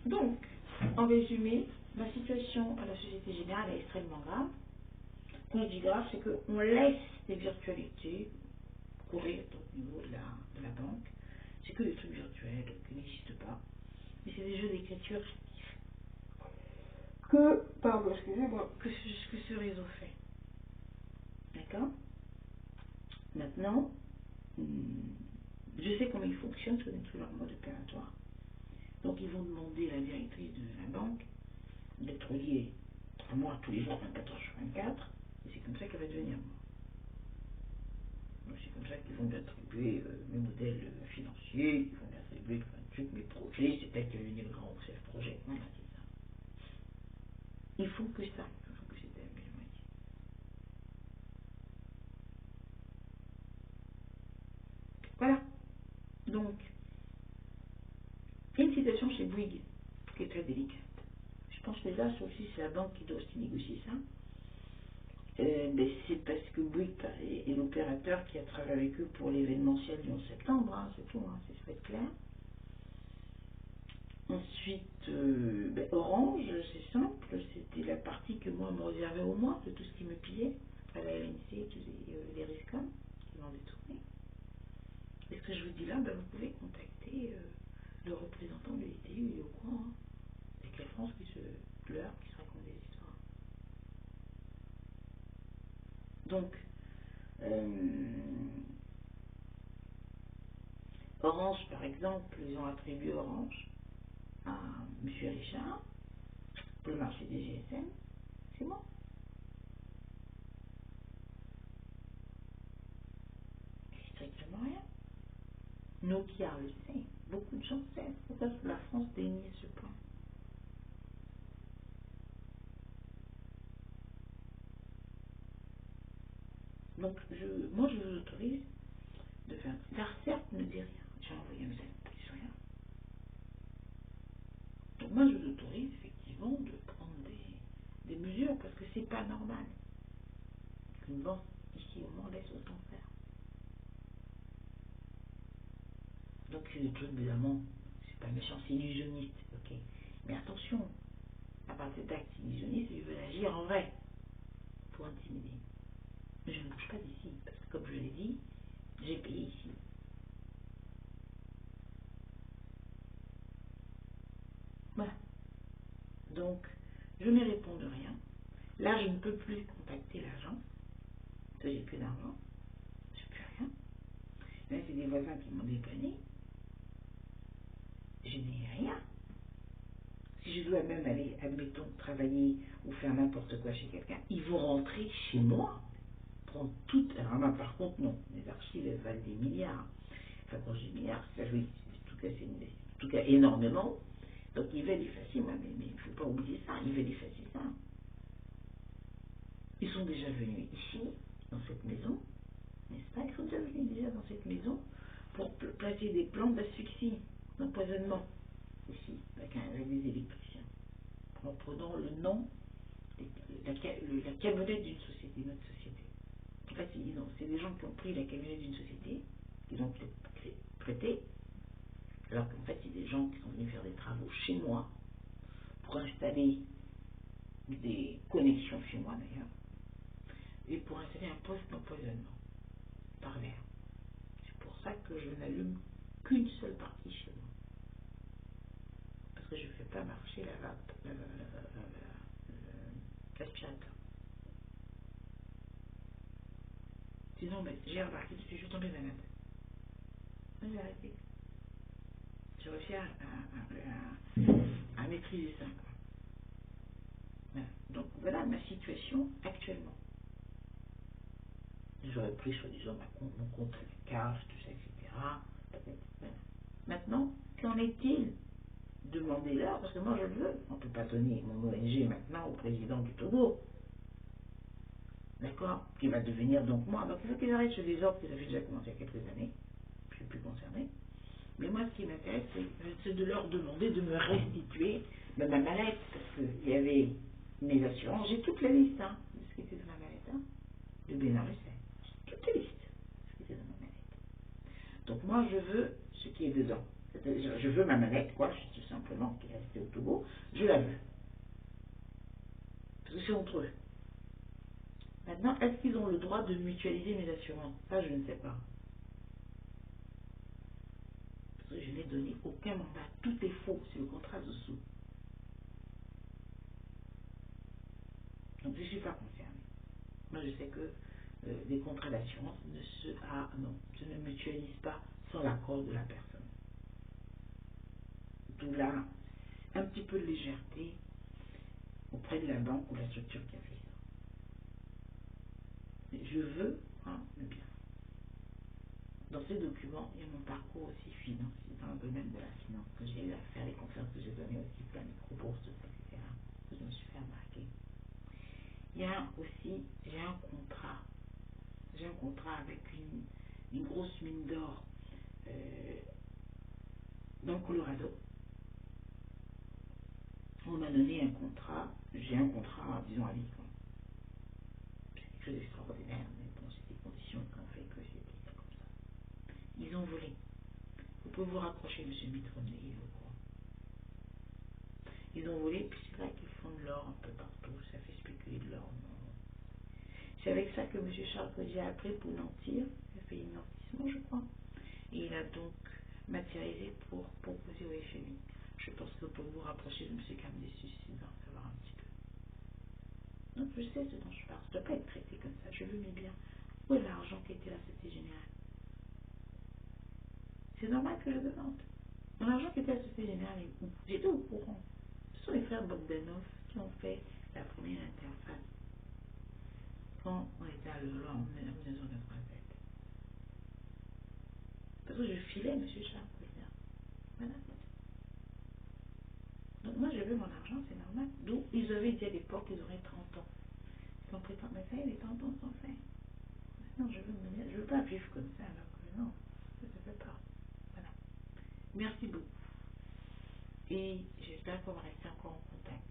Donc, en résumé, la situation à la Société Générale est extrêmement grave. Quand je dis grave, c'est qu'on laisse des virtualités courir au niveau de la banque. C'est que des trucs virtuels qui n'existent pas. Mais c'est des jeux d'écriture que ce réseau fait. D'accord? Maintenant, je sais comment ils fonctionnent, je connais tout leur mode opératoire. Donc ils vont demander à la directrice de la banque d'être liée à moi tous les jours 24 heures sur 24, et c'est comme ça qu'elle va devenir moi. Donc c'est comme ça qu'ils vont lui attribuer mes modèles financiers, ils vont lui attribuer plein de trucs, mes projets, c'est elle qui a gagné le grand chef projet. Voilà, c'est ça. Il faut que ça, il faut que c'est elle, je me dis. Voilà. Donc, il y a une situation chez Bouygues qui est très délicate. Je pense que là, aussi, c'est la banque qui doit aussi négocier ça. Mais c'est parce que Bouygues est l'opérateur qui a travaillé avec eux pour l'événementiel du 11 septembre, hein, c'est tout, hein, c'est très clair. Ensuite, Orange, c'est simple, c'était la partie que moi me réservais au moins de tout ce qui me pillait, à la LNC, tous les RISCOM qui m'ont détourné. Et ce que je vous dis là, vous pouvez contacter le représentant de l'ITU, il est au courant, hein. C'est que la France qui se pleure, qui se raconte des histoires. Donc, Orange, par exemple, ils ont attribué Orange à M. Richard pour le marché des GSM, c'est moi. Strictement rien. Nokia le sait, beaucoup de gens savent. Pourquoi la France dénie ce point? Donc, moi, je vous autorise de faire. L'ARCEP ne dit rien. J'ai envoyé un message, ils disent rien. Donc, moi, je vous autorise effectivement de prendre des mesures parce que c'est pas normal qu'une banque ici au monde laisse autant faire. Donc, c'est des trucs, évidemment, c'est pas méchant, c'est illusionniste, ok. Mais attention, à part cet acte illusionniste, ils veulent agir en vrai pour intimider. Mais je ne bouge pas d'ici, parce que comme je l'ai dit, j'ai payé ici. Voilà. Donc, je ne réponds de rien. Là, je ne peux plus contacter l'agent, parce que j'ai plus d'argent, j'ai plus rien. Là, c'est des voisins qui m'ont dépanné. Je n'ai rien. Si je dois même aller, admettons, travailler ou faire n'importe quoi chez quelqu'un, ils vont rentrer chez moi, prendre tout. Alors là, par contre, non. Les archives, elles valent des milliards. Enfin, quand je dis milliards, ça, oui, en tout cas énormément. Donc, ils veulent effacer, mais il ne faut pas oublier ça, ils veulent effacer ça. Ils sont déjà venus ici, dans cette maison, n'est-ce pas? Ils sont déjà venus dans cette maison pour placer des plans d'asphyxie, d'empoisonnement, ici, avec des électriciens, en prenant le nom, la camionnette d'une société, notre société. En fait, c'est des gens qui ont pris la camionnette d'une société, qu'ils ont prêtée, alors qu'en fait, c'est des gens qui sont venus faire des travaux chez moi, pour installer des connexions chez moi d'ailleurs, et pour installer un poste d'empoisonnement par l'air. C'est pour ça que je n'allume qu'une seule partie chez moi. Parce que je ne fais pas marcher l'aspirateur. Sinon, j'ai remarqué que je suis tombée malade. J'ai arrêté. J'ai réussi à maîtriser ça. Voilà. Donc voilà ma situation actuellement. J'aurais pris soi-disant mon compte à la CAF, tout ça, etc. Voilà. Maintenant, qu'en est-il? Demandez-leur, parce que moi je le veux. On ne peut pas donner mon ONG maintenant au président du Togo. D'accord? Qui va devenir donc moi. Donc il faut qu'ils arrêtent ce désordre qu'ils avaient déjà commencé il y a quelques années. Je ne suis plus concerné. Mais moi, ce qui m'intéresse, c'est de leur demander de me restituer ma mallette, parce qu'il y avait mes assurances. J'ai toute la liste, hein, de ce qui était dans ma mallette. Hein. Le Bénin le sait. Toute la liste de ce qui était dans ma mallette. Donc moi, je veux ce qui est dedans. Je veux ma manette, quoi, je suis tout simplement qui est restée au Togo, je la veux. Parce que c'est entre eux. Maintenant, est-ce qu'ils ont le droit de mutualiser mes assurances? Ça, je ne sais pas. Parce que je n'ai donné aucun mandat. Tout est faux, c'est le contrat dessous. Donc, je ne suis pas concernée. Moi, je sais que les contrats d'assurance je ne mutualise pas sans l'accord de la personne. D'où là, un petit peu de légèreté auprès de la banque ou la structure qui a fait ça. Je veux le bien. Dans ces documents, il y a mon parcours aussi financier, dans le domaine de la finance, que j'ai eu à faire, les conférences que j'ai données aussi pour la microbourse, etc. Que je me suis fait remarquer. Il y a aussi, j'ai un contrat. J'ai un contrat avec une grosse mine d'or dans le Colorado. On m'a donné un contrat, j'ai un contrat, disons, à vie. C'est quelque chose d'extraordinaire, mais bon, c'est des conditions qui ont fait que j'ai pris ça comme ça. Ils ont volé. Vous pouvez vous rapprocher, M. Mitronnet, il est au courant. Ils ont volé, puis c'est là qu'ils font de l'or un peu partout. Ça fait spéculer de l'or. C'est avec ça que M. Charles Codier a appris pour mentir. Il a fait un nantissement, je crois. Et il a donc matérialisé pour proposer au FMI. Je pense que pour vous rapprocher de M. Camdessus, il va en savoir un petit peu. Donc je sais ce dont je parle. Je ne dois pas être traité comme ça. Je veux mes biens. Où est l'argent qui était à la Société Générale? C'est normal que je demande. Mon argent qui était à la Société Générale est où? J'étais au courant. Ce sont les frères Bogdanov qui ont fait la première interface quand on était à Levallois en 1987. Parce que je filais M. Charles Codier. Voilà. Donc moi je veux mon argent, c'est normal. D'où ils avaient dit à l'époque qu'ils auraient 30 ans. Ils ont prétendu, mais ça y est, les 30 ans sont faits. Non, je veux pas vivre comme ça, alors que non, ça ne se fait pas. Voilà. Merci beaucoup. Et j'espère qu'on va rester encore en contact.